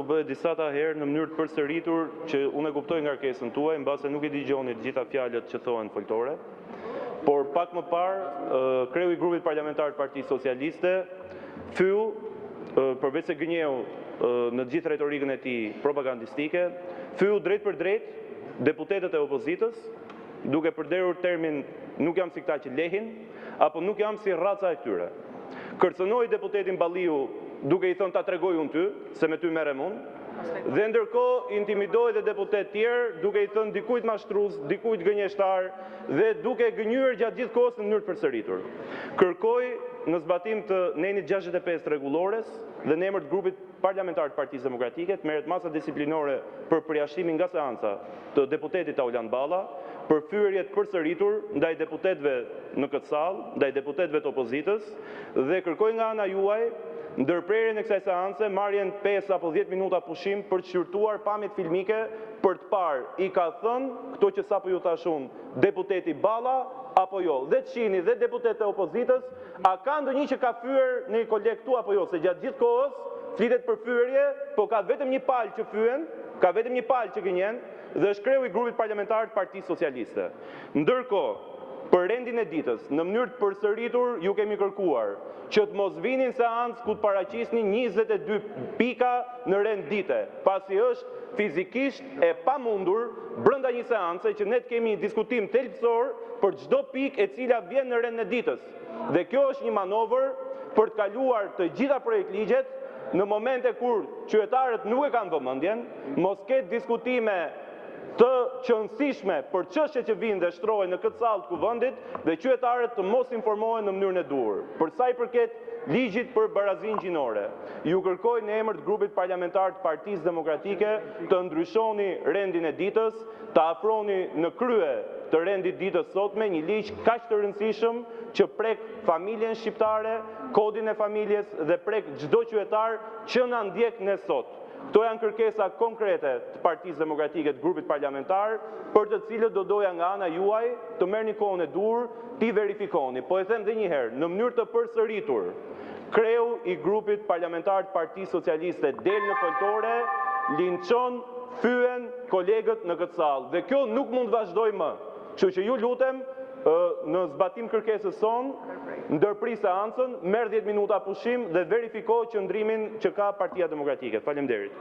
bëhet disa herë në mënyrë të përsëritur që unë e kuptoj ngarkesën tuaj, mbase nuk i dëgjoni të gjitha fjalët që thohen foltore. Por pak më parë, kreu i grupit parlamentar të Partisë Socialiste fyu, përveç se gënjeu në gjithë retorikën e tij propagandistike, fyu drejt për drejt deputetët e opozitës, duke përdorur termin "nuk jam si këta që lehin" apo "nuk jam si rraca e këtyre". Kërcënoi deputetin Balliu duke i thënë "ta tregoj unë ty, se me ty merrem unë", dhe ndërkohë intimidoi dhe deputet tjerë duke i thënë dikujt mashtrues, dikujt gënjeshtar dhe duke gënjur gjatë gjithë kohës në mënyrë të përsëritur. Kërkoi në zbatim të nenit 65 rregullores dhe në emër të grupit parlamentar të Partisë Demokratike të merret masa disiplinore për përjashtimin nga seanca të deputetit Aulan Balla për fyerje të përsëritur ndaj deputetëve në këtë sallë, ndaj deputetëve të opozitës dhe kërkoi nga ana juaj ndërprerjen e kësaj seance, marrjen 5 apo 10 minuta pushim për të shqyrtuar pamjet filmike për të parë i ka thënë këto që sapo ju thash unë deputeti Balla apo jo. Dhe të shihni dhe deputetët e opozitës, a ka ndonjë që ka fyer në një koleg këtu apo jo, se gjatë gjithë kohës flitet për fyerje, po ka vetëm një palë që fyen, ka vetëm një palë që gënjen dhe është kreu i grupit parlamentar të Partisë Socialiste. Ndërkohë, për rendin e ditës, në mënyrë të përsëritur ju kemi kërkuar që të mos vinin seancë ku të paraqisni 22 pika në rend dite, pasi është fizikisht e pamundur brenda një seance që ne të kemi një diskutim thelbësor për çdo pikë e cila vjen në rend e ditës. Dhe kjo është një manovër për të kaluar të gjitha projektligjet në momente kur qytetarët nuk e kanë vëmendjen, mos ketë diskutime të qëndësishme për çështjet që vinë dhe shtrohen në këtë sallë të kuvendit dhe qytetarët të mos informohen në mënyrën e duhur. Për sa i përket ligjit për barazinë gjinore, ju kërkoj në emër të grupit parlamentar të Partisë Demokratike të ndryshoni rendin e ditës, të afroni në krye të rendit ditës sotme një ligj kaq të rëndësishëm që prek familjen shqiptare, kodin e familjes dhe prek çdo qytetar që na ndjek ne sot. Këto janë kërkesa konkrete të Partisë Demokratike të grupit parlamentar, për të cilët do doja nga ana juaj të merrni kohën e dur, ti verifikoni. Po e them edhe një herë, në mënyrë të përsëritur, kreu i grupit parlamentar të Partisë Socialiste del në foltore, linçon, fyen kolegët në këtë sallë. Dhe kjo nuk mund të vazhdojë më. Kështu që ju lutem, në zbatim kërkesës son, ndërpri seancën, merr 10 minuta pushim dhe verifiko qëndrimin që ka Partia Demokratike. Faleminderit.